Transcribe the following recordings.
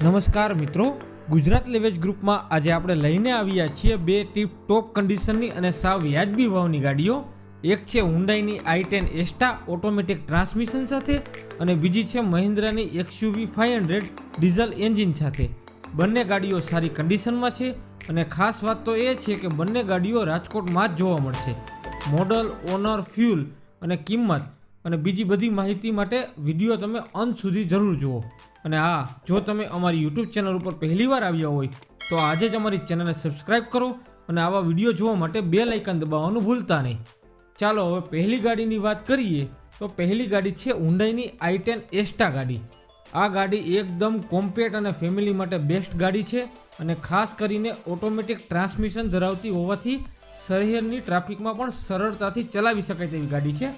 નમસ્કાર મિત્રો, ગુજરાત લેવેજ ગ્રુપમાં આજે આપણે લઈને આવ્યા છીએ બે ટોપ કન્ડિશનની અને સાવ વ્યાજબી ભાવની ગાડીઓ. એક છે હુન્ડાઈની i10 એસ્ટા ઓટોમેટિક ટ્રાન્સમિશન સાથે અને બીજી છે મહિન્દ્રાની XUV 500 ડીઝલ એન્જિન સાથે. બંને ગાડીઓ સારી કન્ડિશનમાં છે અને ખાસ વાત તો એ છે કે બંને ગાડીઓ રાજકોટમાં જ જોવા મળશે. મોડલ, ઓનર, ફ્યુલ અને કિંમત અને બીજી બધી માહિતી માટે વિડીયો તમે અંત સુધી જરૂર જુઓ. અને હા, જો તમે અમારી યુટ્યુબ ચેનલ ઉપર પહેલીવાર આવ્યા હોય તો આજે જ અમારી ચેનલને સબસ્ક્રાઈબ કરો અને આવા વિડીયો જોવા માટે બેલ આઇકન દબાવવાનું ભૂલતા નહીં. ચાલો હવે પહેલી ગાડીની વાત કરીએ તો પહેલી ગાડી છે હુન્ડાઈની i10 એસ્ટા ગાડી. આ ગાડી એકદમ કોમ્પેક્ટ અને ફેમિલી માટે બેસ્ટ ગાડી છે અને ખાસ કરીને ઓટોમેટિક ટ્રાન્સમિશન ધરાવતી હોવાથી શહેરની ટ્રાફિકમાં પણ સરળતાથી ચલાવી શકાય તેવી ગાડી છે.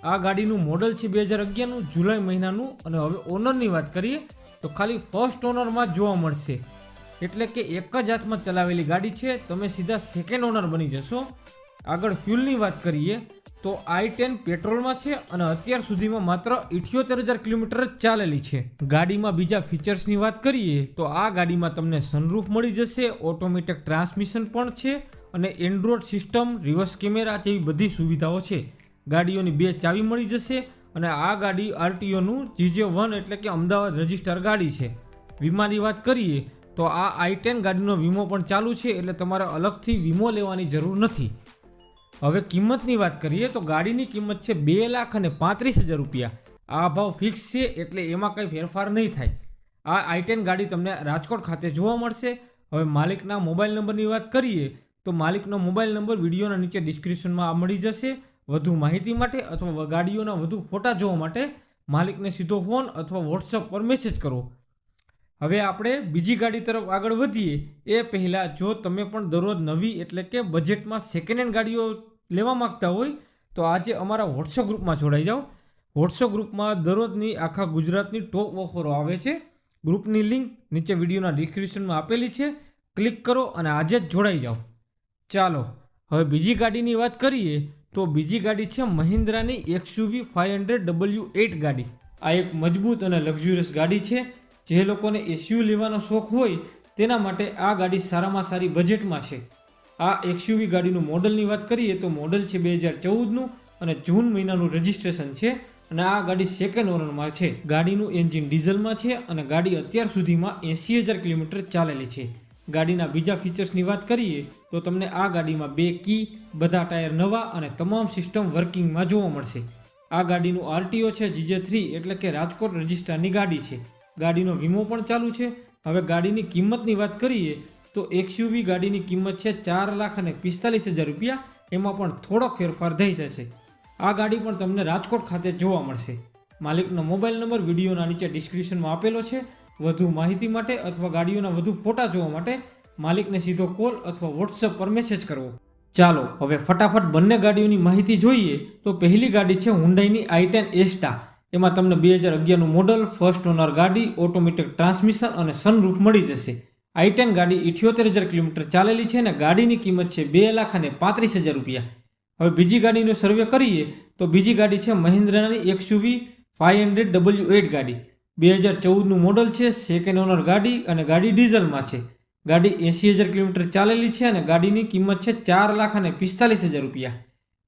આ ગાડીનું મોડલ છે 2011નું જુલાઈ મહિનાનું અને હવે ઓનરની વાત કરીએ તો ખાલી ફર્સ્ટ ઓનરમાં જ જોવા મળશે. એટલે કે એક જ હાથમાં ચલાવેલી ગાડી છે, તમે સીધા સેકન્ડ ઓનર બની જશો. આગળ ફ્યુલની વાત કરીએ તો i10 પેટ્રોલમાં છે અને અત્યાર સુધીમાં માત્ર 78,000 કિલોમીટર જ ચાલેલી છે. ગાડીમાં બીજા ફીચર્સની વાત કરીએ તો આ ગાડીમાં તમને સનરૂફ મળી જશે, ઓટોમેટિક ટ્રાન્સમિશન પણ છે અને એન્ડ્રોઇડ સિસ્ટમ, રિવર્સ કેમેરા જેવી બધી સુવિધાઓ છે. ગાડીઓની 2 ચાવી મળી જશે અને આ ગાડી RTOનું GJ1 એટલે કે અમદાવાદ રજિસ્ટર ગાડી છે. વીમાની વાત કરીએ તો આ i10 ગાડીનો વીમો પણ ચાલુ છે, એટલે તમારે અલગથી વીમો લેવાની જરૂર નથી. હવે કિંમતની વાત કરીએ તો ગાડીની કિંમત છે 2,35,000 રૂપિયા. આ ભાવ ફિક્સ છે એટલે એમાં કંઈ ફેરફાર નહીં થાય. આ i10 ગાડી તમને રાજકોટ ખાતે જોવા મળશે. હવે માલિકના મોબાઈલ નંબરની વાત કરીએ તો માલિકનો મોબાઈલ નંબર વિડીયોના નીચે ડિસ્ક્રિપ્શનમાં મળી જશે. વધુ માહિતી માટે અથવા ગાડીઓના વધુ ફોટા જોવા માટે માલિકને સીધો ફોન અથવા વોટ્સઅપ પર મેસેજ કરો. હવે આપણે બીજી ગાડી તરફ આગળ વધીએ એ પહેલાં જો તમે પણ દરરોજ નવી એટલે કે બજેટમાં સેકન્ડ હેન્ડ ગાડીઓ લેવા માગતા હોય તો આજે અમારા વોટ્સઅપ ગ્રુપમાં જોડાઈ જાઓ. વોટ્સઅપ ગ્રુપમાં દરરોજની આખા ગુજરાતની ટોપ ઓફરો આવે છે. ગ્રુપની લિંક નીચે વિડીયોના ડિસ્ક્રિપ્શનમાં આપેલી છે, ક્લિક કરો અને આજે જ જોડાઈ જાઓ. ચાલો હવે બીજી ગાડીની વાત કરીએ તો બીજી ગાડી છે મહિન્દ્રાની XUV 500 W8 ગાડી. આ એક મજબૂત અને લક્ઝુરિયસ ગાડી છે. જે લોકોને SUV લેવાનો શોખ હોય તેના માટે આ ગાડી સારામાં સારી બજેટમાં છે. આ XUV ગાડીનું મોડલની વાત કરીએ તો મોડલ છે 2014નું અને જૂન મહિનાનું રજિસ્ટ્રેશન છે અને આ ગાડી સેકન્ડ ઓનરમાં છે. ગાડીનું એન્જિન ડીઝલમાં છે અને ગાડી અત્યાર સુધીમાં 80,000 કિલોમીટર ચાલેલી છે. ગાડીના બીજા ફીચર્સની વાત કરીએ તો તમને આ ગાડીમાં 2 કી, બધા ટાયર નવા અને તમામ સિસ્ટમ વર્કિંગમાં જોવા મળશે. આ ગાડીનું RTO છે GJ3 એટલે કે રાજકોટ રજિસ્ટરની ગાડી છે. ગાડીનો વીમો પણ ચાલુ છે. હવે ગાડીની કિંમતની વાત કરીએ તો XUV ગાડીની કિંમત છે 4,45,000 રૂપિયા. એમાં પણ થોડોક ફેરફાર થઈ જશે. આ ગાડી પણ તમને રાજકોટ ખાતે જોવા મળશે. માલિકનો મોબાઈલ નંબર વિડીયોના નીચે ડિસ્ક્રિપ્શનમાં આપેલો છે. વધુ માહિતી માટે અથવા ગાડીઓના વધુ ફોટા જોવા માટે માલિકને સીધો કોલ અથવા વોટ્સઅપ પર મેસેજ કરવો. ચાલો હવે ફટાફટ બંને ગાડીઓની માહિતી જોઈએ તો પહેલી ગાડી છે હુન્ડાઈની i10 એસ્ટા. એમાં તમને 2011નું મોડલ, ફર્સ્ટ ઓનર ગાડી, ઓટોમેટિક ટ્રાન્સમિશન અને સનરૂફ મળી જશે. i10 ગાડી 78,000 કિલોમીટર ચાલેલી છે અને ગાડીની કિંમત છે 2,35,000 રૂપિયા. હવે બીજી ગાડીનો સર્વે કરીએ તો બીજી ગાડી છે મહિન્દ્રાની XUV 500 W8 ગાડી. 2014નું મોડલ છે, સેકન્ડ ઓનર ગાડી અને ગાડી ડીઝલમાં છે. ગાડી 80,000 કિલોમીટર ચાલેલી છે અને ગાડીની કિંમત છે 4,45,000 રૂપિયા.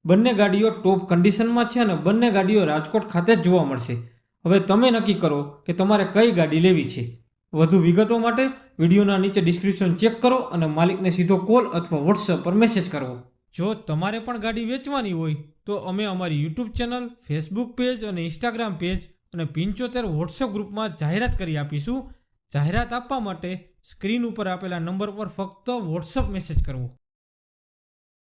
બંને ગાડીઓ ટોપ કન્ડિશનમાં છે અને બંને ગાડીઓ રાજકોટ ખાતે જ જોવા મળશે. હવે તમે નક્કી કરો કે તમારે કઈ ગાડી લેવી છે. વધુ વિગતો માટે વિડીયોના નીચે ડિસ્ક્રિપ્શન ચેક કરો અને માલિકને સીધો કોલ અથવા વોટ્સઅપ પર મેસેજ કરવો. જો તમારે પણ ગાડી વેચવાની હોય તો અમે અમારી યુટ્યુબ ચેનલ, ફેસબુક પેજ અને ઇન્સ્ટાગ્રામ પેજ અને 75 વોટ્સઅપ ગ્રુપમાં જાહેરાત કરી આપીશું. જાહેરાત આપવા માટે સ્ક્રીન ઉપર આપેલા નંબર પર ફક્ત વોટ્સઅપ મેસેજ કરવો.